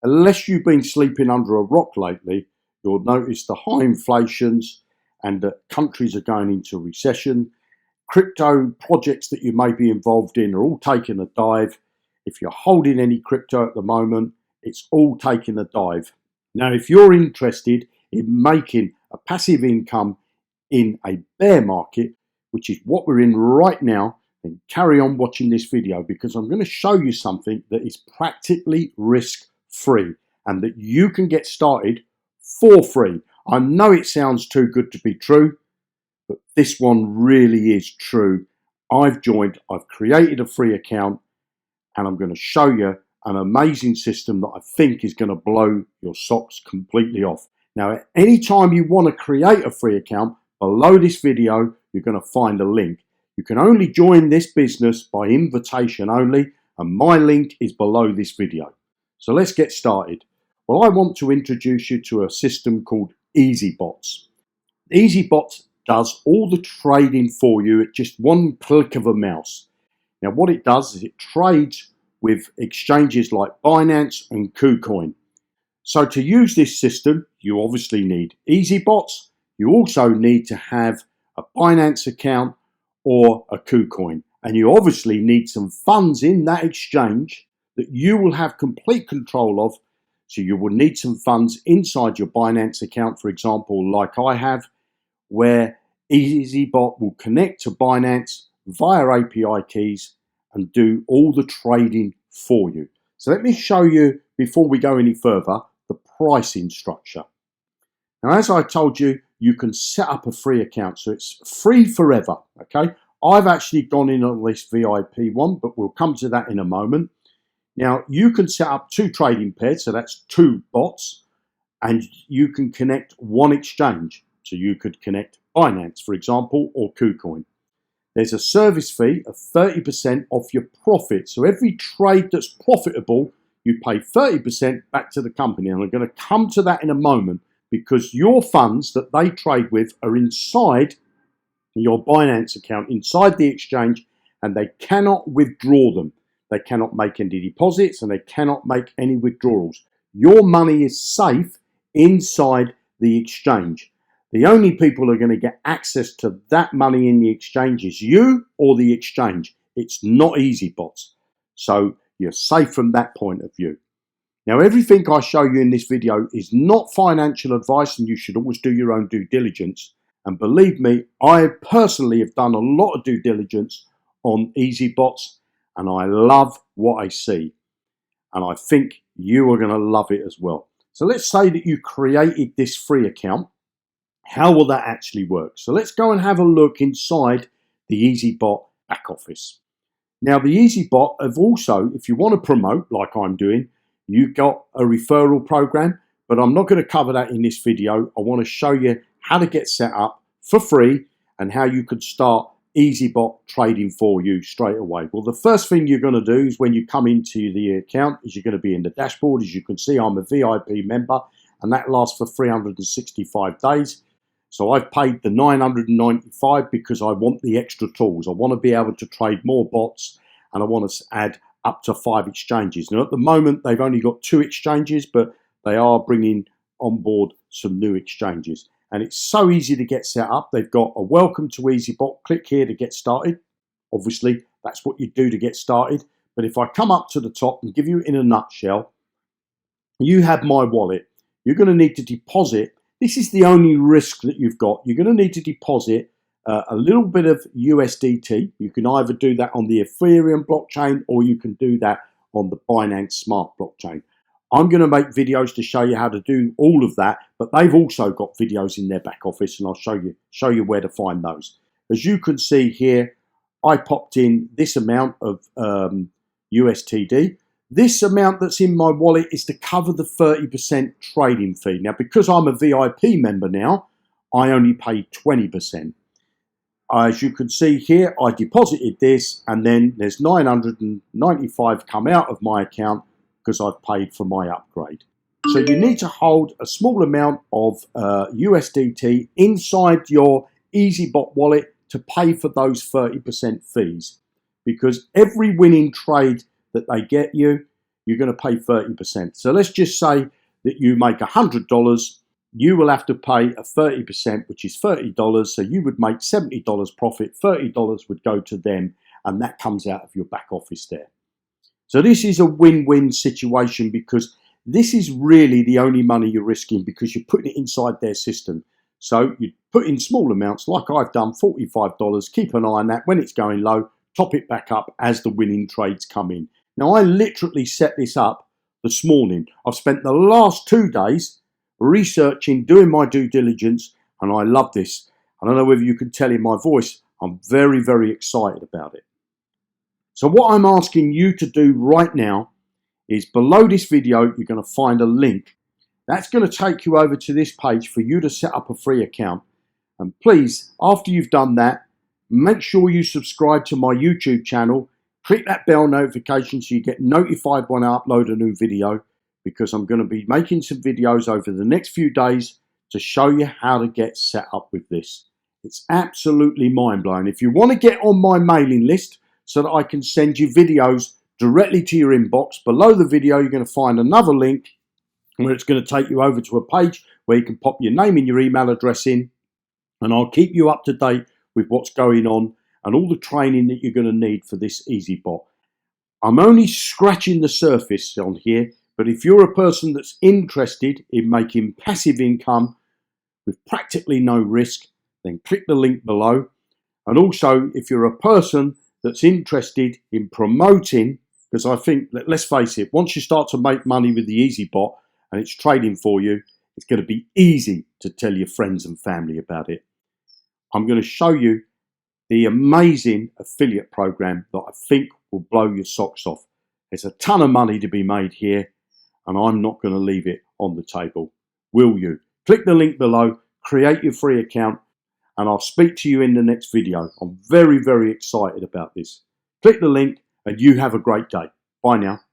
Unless you've been sleeping under a rock lately, you'll notice the high inflations and that countries are going into recession. Crypto projects that you may be involved in are all taking a dive. If you're holding any crypto at the moment, it's all taking a dive. Now, if you're interested in making a passive income in a bear market, which is what we're in right now, then carry on watching this video, because I'm going to show you something that is practically risk-free and that you can get started for free. I know it sounds too good to be true, but this one really is true. I've created a free account, and I'm going to show you an amazing system that I think is going to blow your socks completely off. Now, at any time you want to create a free account, below this video, you're going to find a link. You can only join this business by invitation only, and my link is below this video. So let's get started. Well, I want to introduce you to a system called EasyBots. EasyBots does all the trading for you at just one click of a mouse. Now, what it does is it trades with exchanges like Binance and KuCoin. So to use this system, you obviously need EasyBots. You also need to have a Binance account or a KuCoin. And you obviously need some funds in that exchange that you will have complete control of. So you will need some funds inside your Binance account, for example, like I have, where EasyBot will connect to Binance via API keys and do all the trading for you. So let me show you, before we go any further, the pricing structure. Now, as I told you, you can set up a free account, so it's free forever, okay? I've actually gone in on this VIP one, but we'll come to that in a moment. Now, you can set up 2 trading pairs, so that's 2 bots, and you can connect one exchange. So you could connect Binance, for example, or KuCoin. There's a service fee of 30% off your profit. So every trade that's profitable, you pay 30% back to the company. And I'm going to come to that in a moment, because your funds that they trade with are inside your Binance account, inside the exchange, and they cannot withdraw them. They cannot make any deposits and they cannot make any withdrawals. Your money is safe inside the exchange. The only people who are going to get access to that money in the exchange is you or the exchange. It's not EasyBots. So you're safe from that point of view. Now, everything I show you in this video is not financial advice, and you should always do your own due diligence. And believe me, I personally have done a lot of due diligence on EasyBots, and I love what I see. And I think you are going to love it as well. So let's say that you created this free account. How will that actually work? So let's go and have a look inside the EasyBot back office. Now, the EasyBot have also, if you want to promote like I'm doing, you've got a referral program, but I'm not going to cover that in this video. I want to show you how to get set up for free and how you could start EasyBot trading for you straight away. Well, the first thing you're going to do is when you come into the account is you're going to be in the dashboard. As you can see, I'm a VIP member, and that lasts for 365 days. So I've paid the $995 because I want the extra tools. I want to be able to trade more bots, and I want to add up to 5 exchanges. Now, at the moment, they've only got 2 exchanges, but they are bringing on board some new exchanges. And it's so easy to get set up. They've got a welcome to EasyBot. Click here to get started. Obviously, that's what you do to get started. But if I come up to the top and give you in a nutshell, you have my wallet. You're going to need to deposit. This is the only risk that you've got. You're going to need to deposit a little bit of USDT. You can either do that on the Ethereum blockchain, or you can do that on the Binance Smart blockchain. I'm going to make videos to show you how to do all of that, but they've also got videos in their back office, and I'll show you where to find those. As you can see here, I popped in this amount of USDT. This amount that's in my wallet is to cover the 30% trading fee. Now, because I'm a VIP member now, I only pay 20%. As you can see here, I deposited this, and then there's $995 come out of my account because I've paid for my upgrade. So you need to hold a small amount of USDT inside your EasyBot wallet to pay for those 30% fees, because every winning trade that they get you, you're going to pay 30%. So let's just say that you make $100, you will have to pay a 30%, which is $30. So you would make $70 profit, $30 would go to them, and that comes out of your back office there. So this is a win-win situation, because this is really the only money you're risking, because you're putting it inside their system. So you put in small amounts like I've done, $45, keep an eye on that. When it's going low, top it back up as the winning trades come in. Now, I literally set this up this morning. I've spent the last 2 days researching, doing my due diligence, and I love this. I don't know whether you can tell in my voice, I'm very, very excited about it. So what I'm asking you to do right now is, below this video, you're going to find a link. That's going to take you over to this page for you to set up a free account. And please, after you've done that, make sure you subscribe to my YouTube channel. Click that bell notification so you get notified when I upload a new video, because I'm going to be making some videos over the next few days to show you how to get set up with this. It's absolutely mind-blowing. If you want to get on my mailing list so that I can send you videos directly to your inbox, below the video you're going to find another link where it's going to take you over to a page where you can pop your name and your email address in, and I'll keep you up to date with what's going on and all the training that you're going to need for this EasyBot. I'm only scratching the surface on here, but if you're a person that's interested in making passive income with practically no risk, then click the link below. And also, if you're a person that's interested in promoting, because I think, let's face it, once you start to make money with the EasyBot and it's trading for you, it's going to be easy to tell your friends and family about it. I'm going to show you the amazing affiliate program that I think will blow your socks off. There's a ton of money to be made here, and I'm not going to leave it on the table. Will you? Click the link below, create your free account, and I'll speak to you in the next video. I'm very, very excited about this. Click the link, and you have a great day. Bye now.